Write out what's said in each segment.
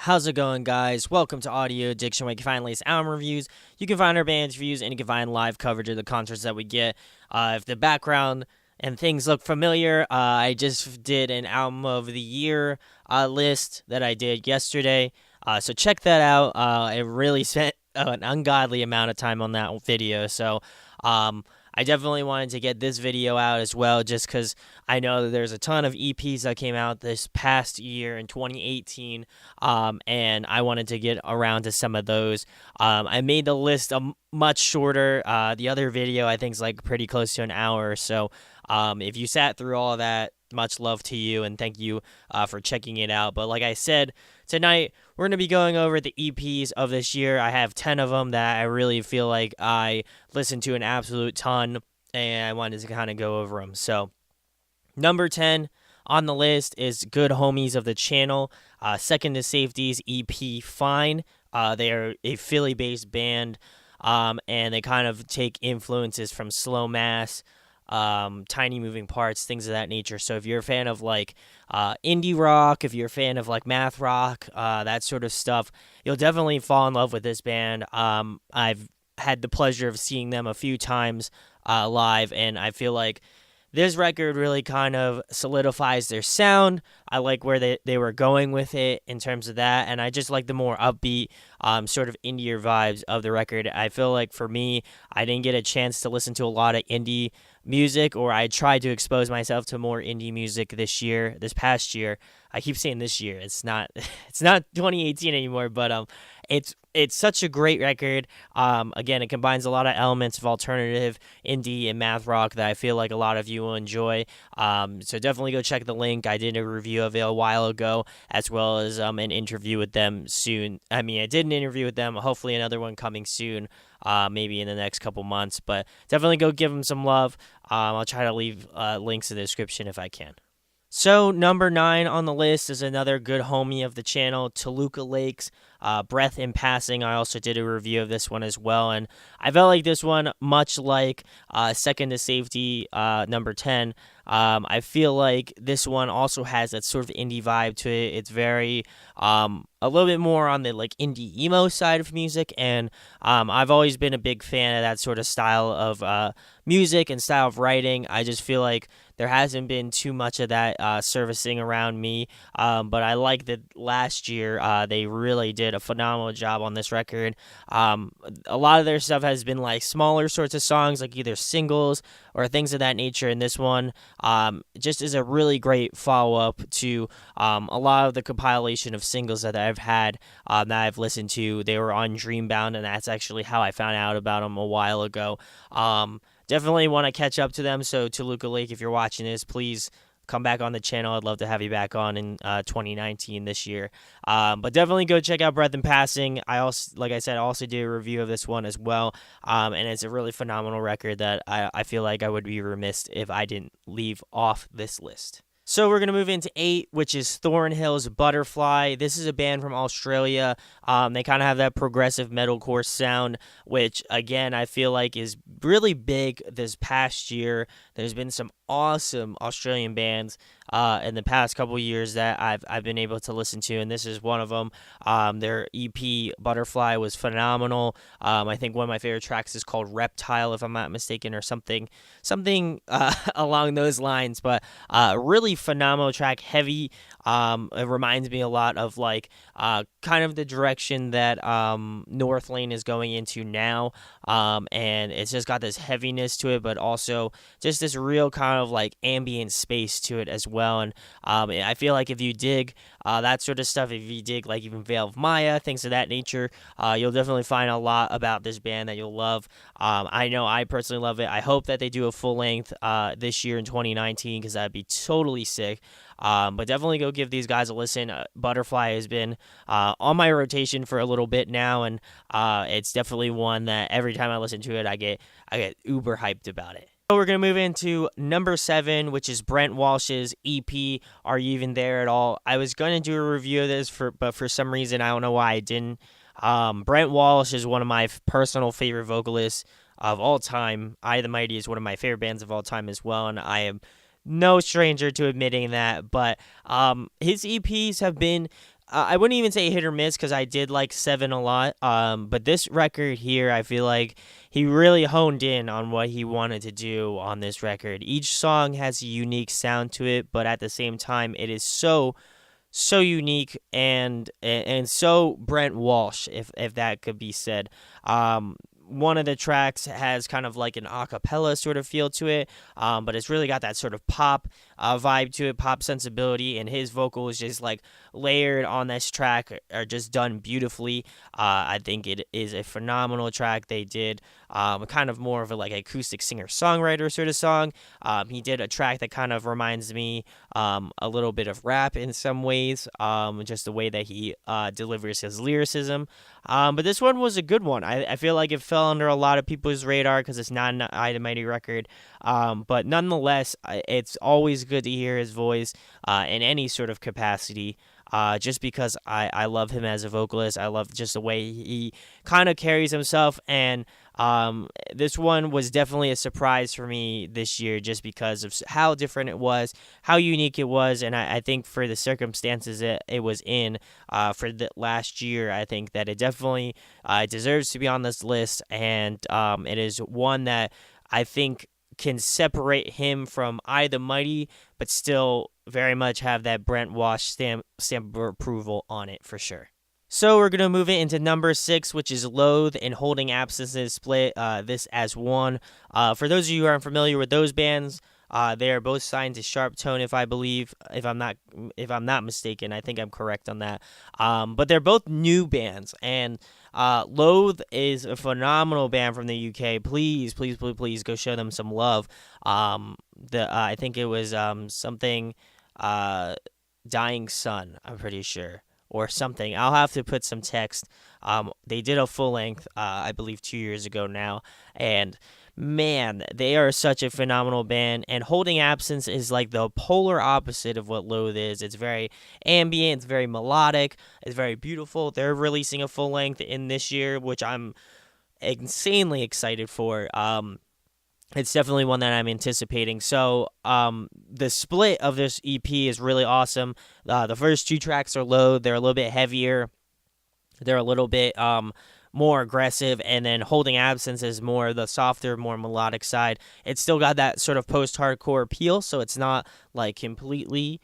How's it going, guys? Welcome to Audio Addiction, where you can find latest album reviews, you can find our band's reviews, and you can find live coverage of the concerts that we get. If the background and things look familiar, I just did an album of the year list that I did yesterday. So check that out. I really spent an ungodly amount of time on that video. So I definitely wanted to get this video out as well, just because I know that there's a ton of EPs that came out this past year in 2018, and I wanted to get around to some of those. I made the list much shorter. The other video, I think, is like pretty close to an hour or so. If you sat through all of that, much love to you, and thank you for checking it out. But like I said, tonight we're going to be going over the EPs of this year. I have 10 of them that I really feel like I listened to an absolute ton, and I wanted to kind of go over them. So number 10 on the list is Good Homies of the Channel, Second to Safety's EP Fine. They are a Philly-based band, and they kind of take influences from Slow Mass, Tiny Moving Parts, things of that nature. So if you're a fan of like indie rock, if you're a fan of like math rock, that sort of stuff, you'll definitely fall in love with this band. I've had the pleasure of seeing them a few times live, and I feel like this record really kind of solidifies their sound. I like where they were going with it in terms of that, and I just like the more upbeat sort of indie vibes of the record. I feel like for me, I didn't get a chance to listen to a lot of indie music, or I tried to expose myself to more indie music this past year. I keep saying this year. It's not 2018 anymore, but it's such a great record. Again, it combines a lot of elements of alternative, indie, and math rock that I feel like a lot of you will enjoy. So definitely go check the link. I did a review of it a while ago, as well as an interview with them soon. I did an interview with them. Hopefully another one coming soon, maybe in the next couple months. But definitely go give them some love. I'll try to leave links in the description if I can. So number 9 on the list is another good homie of the channel, Toluca Lakes, Breath in Passing. I also did a review of this one as well, and I felt like this one, much like Second to Safety, number 10, I feel like this one also has that sort of indie vibe to it. It's very a little bit more on the like indie emo side of music, and I've always been a big fan of that sort of style of music and style of writing. I just feel like there hasn't been too much of that servicing around me, but I like that last year they really did a phenomenal job on this record. A lot of their stuff has been like smaller sorts of songs, like either singles or things of that nature, and this one just is a really great follow-up to a lot of the compilation of singles that I've had that I've listened to. They were on Dreambound, and that's actually how I found out about them a while ago. Definitely want to catch up to them, so Toluca Lake, if you're watching this, please come back on the channel. I'd love to have you back on in 2019 this year. But definitely go check out Breath in Passing. I also, like I said, also did a review of this one as well, and it's a really phenomenal record that I feel like I would be remiss if I didn't leave off this list. So we're going to move into 8, which is Thornhill's Butterfly. This is a band from Australia. They kind of have that progressive metalcore sound, which, again, I feel like is really big this past year. There's been some awesome Australian bands in the past couple years that I've been able to listen to, and this is one of them. Their EP Butterfly was phenomenal. I think one of my favorite tracks is called Reptile, if I'm not mistaken, or something along those lines. But really phenomenal track, heavy. It reminds me a lot of like kind of the direction that North Lane is going into now, and it's just got this heaviness to it, but also just this real kind of like ambient space to it as well. And I feel like if you dig that sort of stuff, if you dig like even Veil of Maya, things of that nature, you'll definitely find a lot about this band that you'll love. I know I personally love it. I hope that they do a full length this year in 2019, because that'd be totally sick. But definitely go give these guys a listen. Butterfly has been on my rotation for a little bit now, and it's definitely one that every time I listen to it, I get uber hyped about it. So we're going to move into number 7, which is Brent Walsh's EP, Are You Even There At All? I was going to do a review of this, but for some reason, I don't know why I didn't. Brent Walsh is one of my personal favorite vocalists of all time. I the Mighty is one of my favorite bands of all time as well, and I am no stranger to admitting that, but his EPs have been I wouldn't even say hit or miss because I did like Seven a lot. But this record here, I feel like he really honed in on what he wanted to do on this record. Each song has a unique sound to it, but at the same time, it is so unique and so Brent Walsh, if that could be said. One of the tracks has kind of like an a cappella sort of feel to it, but it's really got that sort of pop vibe to it, pop sensibility, and his vocal is just like layered on this track are just done beautifully. I think it is a phenomenal track they did. Kind of more of a like acoustic singer-songwriter sort of song. He did a track that kind of reminds me a little bit of rap in some ways, just the way that he delivers his lyricism. But this one was a good one. I feel like it fell under a lot of people's radar because it's not an Mighty record. But nonetheless, it's always good to hear his voice in any sort of capacity. Just because I love him as a vocalist. I love just the way he kind of carries himself. And this one was definitely a surprise for me this year just because of how different it was, how unique it was. And I think for the circumstances it was in for the last year, I think that it definitely deserves to be on this list. And it is one that I think can separate him from the Mighty, but still very much have that Brent Walsh stamp of approval on it for sure. So we're going to move it into number 6, which is Loathe and Holding Absences split this as one. For those of you who aren't familiar with those bands, they are both signed to Sharp Tone, if I'm not mistaken. I think I'm correct on that. But they're both new bands, and Loathe is a phenomenal band from the UK. Please go show them some love. I think it was something Dying Sun, I'm pretty sure, or something. I'll have to put some text. They did a full length, I believe 2 years ago now, and man, they are such a phenomenal band, and Holding Absence is like the polar opposite of what Loathe is. It's very ambient, it's very melodic, it's very beautiful. They're releasing a full length in this year, which I'm insanely excited for. It's definitely one that I'm anticipating. So the split of this EP is really awesome. The first 2 tracks are Loathe. They're a little bit heavier. They're a little bit more aggressive, and then Holding Absence is more the softer, more melodic side. It's still got that sort of post-hardcore appeal, so it's not like completely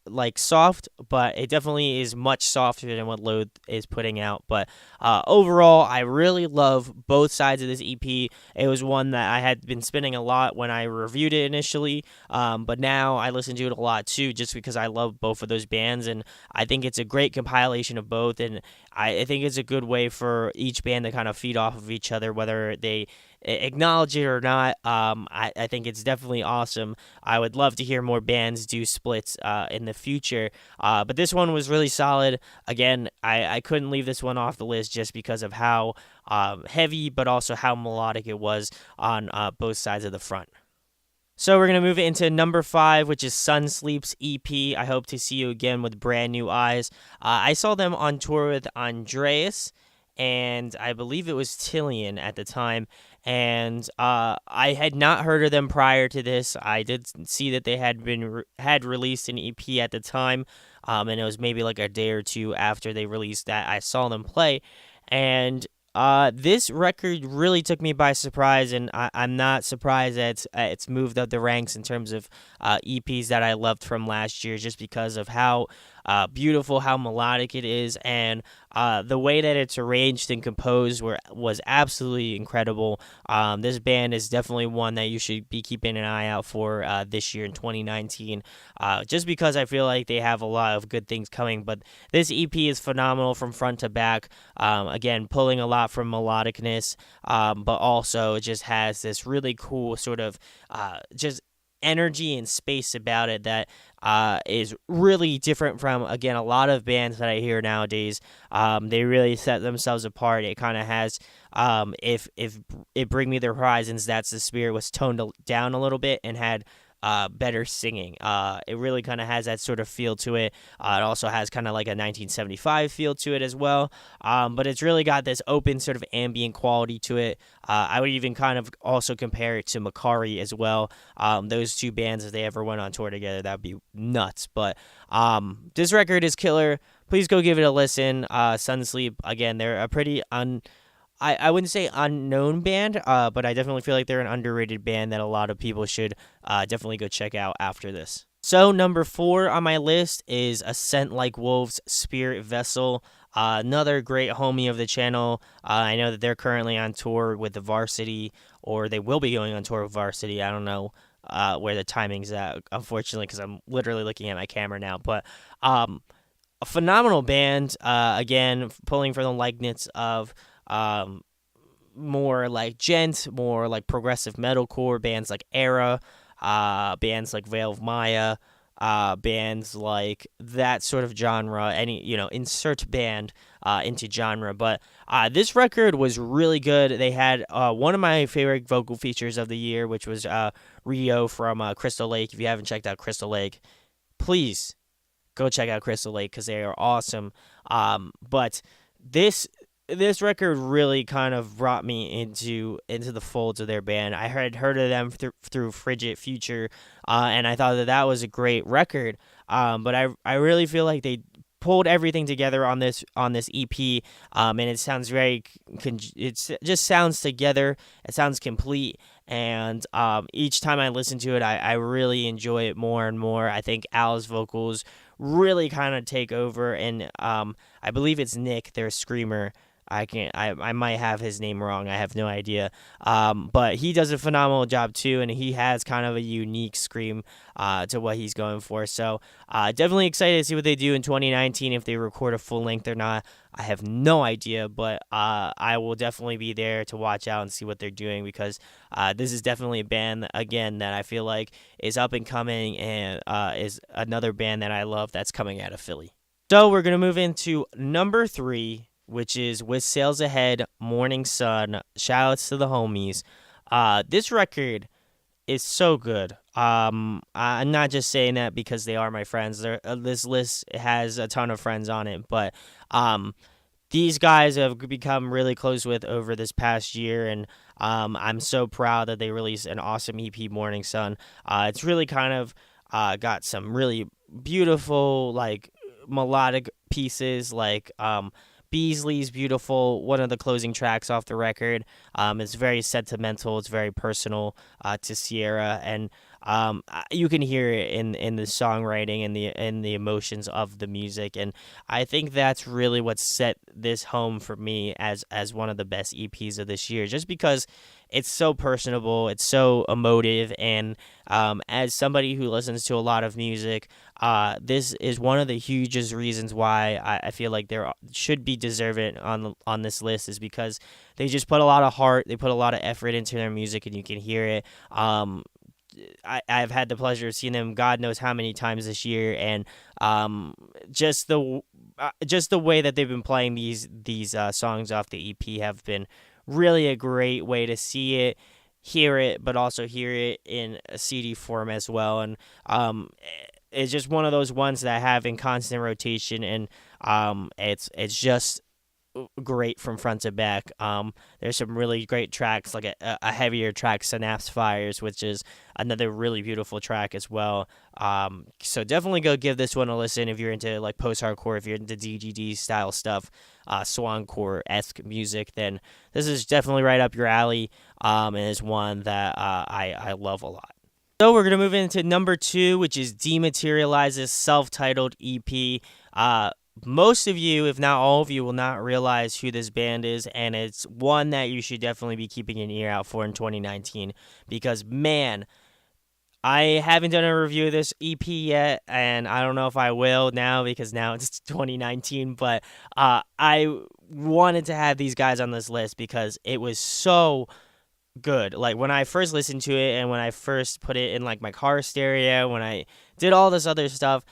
like soft, but it definitely is much softer than what Loathe is putting out. But overall, I really love both sides of this EP. It was one that I had been spinning a lot when I reviewed it initially, but now I listen to it a lot too, just because I love both of those bands, and I think it's a great compilation of both, and I think it's a good way for each band to kind of feed off of each other, whether they acknowledge it or not. I think it's definitely awesome. I would love to hear more bands do splits in the future, but this one was really solid. Again, I couldn't leave this one off the list just because of how heavy, but also how melodic it was on both sides of the front. So we're going to move it into number 5, which is Sunsleep's EP, I Hope to See You Again with Brand New Eyes. I saw them on tour with Andreas, and I believe it was Tillian at the time, and I had not heard of them prior to this. I did see that they had released an EP at the time, and it was maybe like a day or two after they released that I saw them play, and this record really took me by surprise, and I'm not surprised that it's moved up the ranks in terms of EPs that I loved from last year, just because of how beautiful, how melodic it is, and the way that it's arranged and composed was absolutely incredible. This band is definitely one that you should be keeping an eye out for this year in 2019, just because I feel like they have a lot of good things coming. But this EP is phenomenal from front to back. Again, pulling a lot from melodicness, but also it just has this really cool sort of just energy and space about it that is really different from, again, a lot of bands that I hear nowadays. They really set themselves apart. It kind of has, if it Bring Me the Horizons, That's the Spirit, was toned down a little bit and had better singing. It really kind of has that sort of feel to it. It also has kind of like a 1975 feel to it as well. But it's really got this open sort of ambient quality to it. I would even kind of also compare it to Makari as well. Those two bands, if they ever went on tour together, that would be nuts. But this record is killer. please go give it a listen. Sunsleep, again, they're a pretty I wouldn't say unknown band, but I definitely feel like they're an underrated band that a lot of people should definitely go check out after this. So number 4 on my list is Ascent Like Wolves, Spirit Vessel. Another great homie of the channel. I know that they're currently on tour with the Varsity, or they will be going on tour with Varsity. I don't know where the timing's at, unfortunately, because I'm literally looking at my camera now. But a phenomenal band. Again, pulling from the likeness of more like gent, more like progressive metalcore bands like Era, bands like Veil of Maya, bands like that sort of genre. Insert band into genre. But this record was really good. They had one of my favorite vocal features of the year, which was Rio from Crystal Lake. If you haven't checked out Crystal Lake, please go check out Crystal Lake because they are awesome. But this record really kind of brought me into the folds of their band. I had heard of them through Frigid Future, and I thought that was a great record. But I really feel like they pulled everything together on this EP, and it sounds it just sounds together. It sounds complete, and each time I listen to it, I really enjoy it more and more. I think Al's vocals really kind of take over, and I believe it's Nick, their screamer. I might have his name wrong. I have no idea. But he does a phenomenal job too, and he has kind of a unique scream to what he's going for. So definitely excited to see what they do in 2019, if they record a full length or not. I have no idea, but I will definitely be there to watch out and see what they're doing, because this is definitely a band, again, that I feel like is up and coming, and is another band that I love that's coming out of Philly. So we're going to move into number 3, which is With Sails Ahead, Morning Sun. Shoutouts to the homies. This record is so good. I'm not just saying that because they are my friends. This list has a ton of friends on it, but these guys have become really close with over this past year, and I'm so proud that they released an awesome EP, Morning Sun. It's really kind of got some really beautiful, like, melodic pieces, like Beasley's beautiful, one of the closing tracks off the record. It's very sentimental. It's very personal to Sierra, and you can hear it in the songwriting and the emotions of the music. And I think that's really what set this home for me as one of the best EPs of this year, just because it's so personable, it's so emotive, and as somebody who listens to a lot of music, this is one of the hugest reasons why I feel like they should be deserving on this list, is because they just put a lot of heart, they put a lot of effort into their music, and you can hear it. I've had the pleasure of seeing them God knows how many times this year, and just the way that they've been playing these songs off the EP have been really a great way to see it, hear it, but also hear it in a CD form as well. And it's just one of those ones that I have in constant rotation, and it's just great from front to back. There's some really great tracks, like a heavier track, Synapse Fires, which is another really beautiful track as well. So definitely go give this one a listen if you're into like post-hardcore, if you're into DGD style stuff, swancore-esque music, then this is definitely right up your alley, and is one that I love a lot. So we're going to move into number 2, which is Dematerialize's self-titled EP. Most of you, if not all of you, will not realize who this band is, and it's one that you should definitely be keeping an ear out for in 2019, because, man, I haven't done a review of this EP yet, and I don't know if I will now, because now it's 2019, but I wanted to have these guys on this list because it was so good. Like, when I first listened to it, and when I first put it in, like, my car stereo, when I did all this other stuff,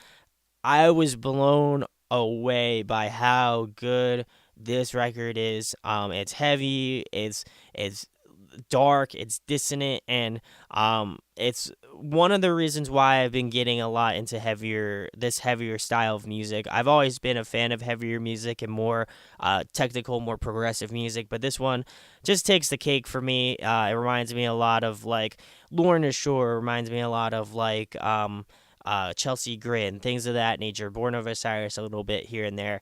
I was blown away by how good this record is. It's heavy, it's dark, it's dissonant, and it's one of the reasons why I've been getting a lot into this heavier style of music. I've always been a fan of heavier music and more technical, more progressive music, but this one just takes the cake for me. It reminds me a lot of like Lorna Shore, reminds me a lot of like Chelsea Grin, things of that nature, Born of Osiris a little bit here and there.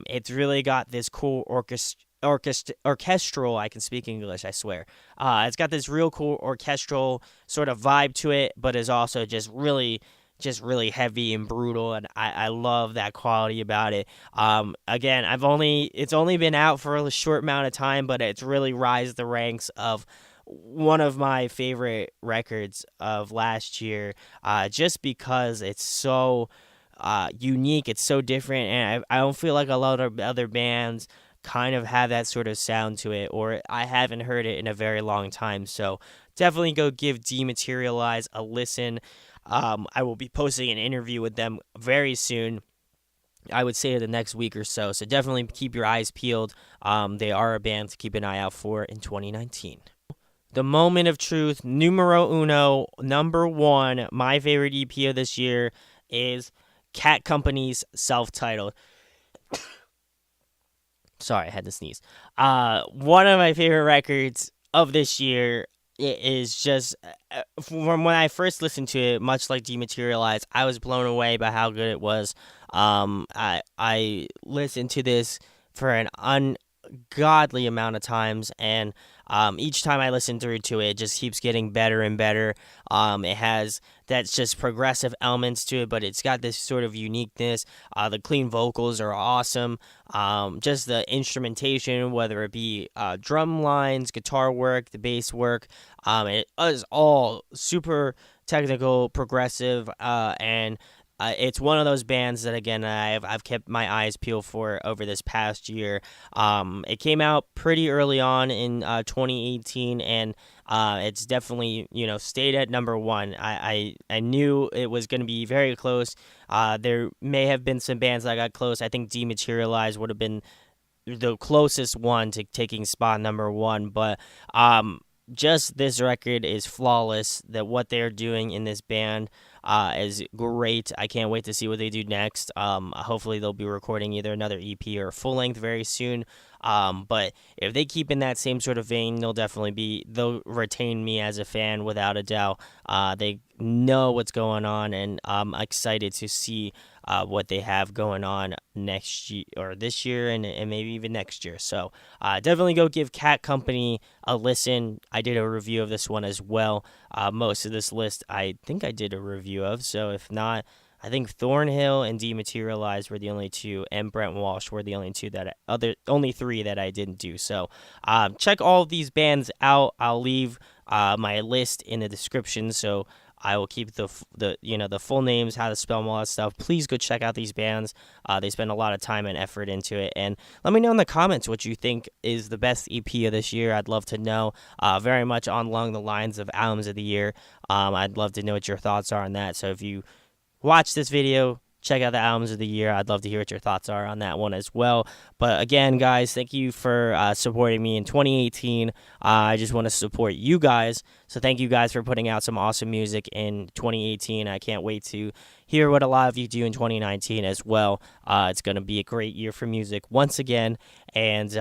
It's really got this cool orchestral, I can speak English, I swear. It's got this real cool orchestral sort of vibe to it, but is also just really heavy and brutal, and I love that quality about it. Again, it's only been out for a short amount of time, but it's really rised the ranks of one of my favorite records of last year, just because it's so unique, it's so different, and I don't feel like a lot of other bands kind of have that sort of sound to it, or I haven't heard it in a very long time. So definitely go give Dematerialize a listen. I will be posting an interview with them very soon. I would say the next week or so. So definitely keep your eyes peeled. They are a band to keep an eye out for in 2019. The Moment of Truth, numero uno, number one, my favorite EP of this year is Cat Company's self-titled. Sorry, I had to sneeze. One of my favorite records of this year. It is just, from when I first listened to it, much like Dematerialize, I was blown away by how good it was. I listened to this for an ungodly amount of times, and each time I listen through to it, it just keeps getting better and better. It has that's just progressive elements to it, but it's got this sort of uniqueness. The clean vocals are awesome. Just the instrumentation, whether it be drum lines, guitar work, the bass work, it is all super technical, progressive, and it's one of those bands that, again, I've kept my eyes peeled for over this past year. It came out pretty early on in 2018, and it's definitely, stayed at number one. I knew it was going to be very close. There may have been some bands that got close. I think Dematerialize would have been the closest one to taking spot number one, but just this record is flawless. That what they're doing in this band is great. I can't wait to see what they do next. Hopefully they'll be recording either another EP or full length very soon. But if they keep in that same sort of vein, they'll retain me as a fan without a doubt. They know what's going on, and I'm excited to see what they have going on next year, or this year, and maybe even next year. So definitely go give Cat Company a listen. I did a review of this one as well. Most of this list I think I did a review of, so if not, I think Thornhill and Dematerialize were the only two, and Brent Walsh were the only three that I didn't do. So check all of these bands out. I'll leave my list in the description, so I will keep the full names, how to spell them, all that stuff. Please go check out these bands. They spend a lot of time and effort into it. And let me know in the comments what you think is the best EP of this year. I'd love to know. Very much along the lines of albums of the year. I'd love to know what your thoughts are on that. So if you watch this video, check out the albums of the year. I'd love to hear what your thoughts are on that one as well. But again, guys, thank you for supporting me in 2018. I just want to support you guys. So thank you guys for putting out some awesome music in 2018. I can't wait to hear what a lot of you do in 2019 as well. It's going to be a great year for music once again. And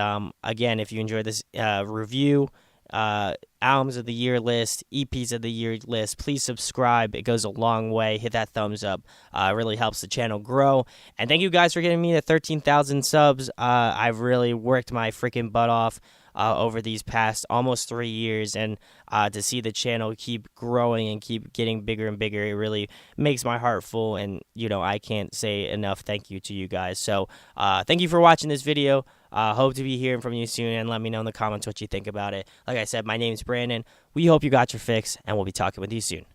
again, if you enjoyed this review, albums of the year list, EPs of the year list, please subscribe. It goes a long way. Hit that thumbs up. It really helps the channel grow. And thank you guys for getting me to 13,000 subs. I've really worked my freaking butt off over these past almost 3 years, and to see the channel keep growing and keep getting bigger and bigger, it really makes my heart full, and I can't say enough thank you to you guys. So thank you for watching this video. Hope to be hearing from you soon, and let me know in the comments what you think about it. Like I said, my name's Brandon. We hope you got your fix, and we'll be talking with you soon.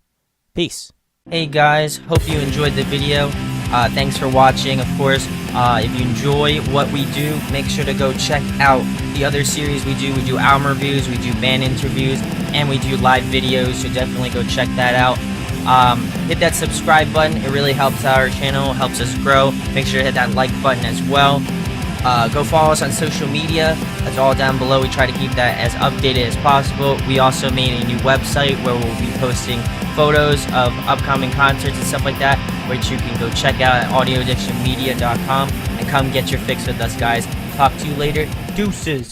Peace. Hey guys, hope you enjoyed the video. Thanks for watching, of course. If you enjoy what we do, make sure to go check out the other series we do. We do album reviews, we do band interviews, and we do live videos, so definitely go check that out. Hit that subscribe button. It really helps our channel, helps us grow. Make sure to hit that like button as well. Go follow us on social media. That's all down below. We try to keep that as updated as possible. We also made a new website where we'll be posting photos of upcoming concerts and stuff like that, which you can go check out at audioaddictionmedia.com, and come get your fix with us, guys. Talk to you later. Deuces.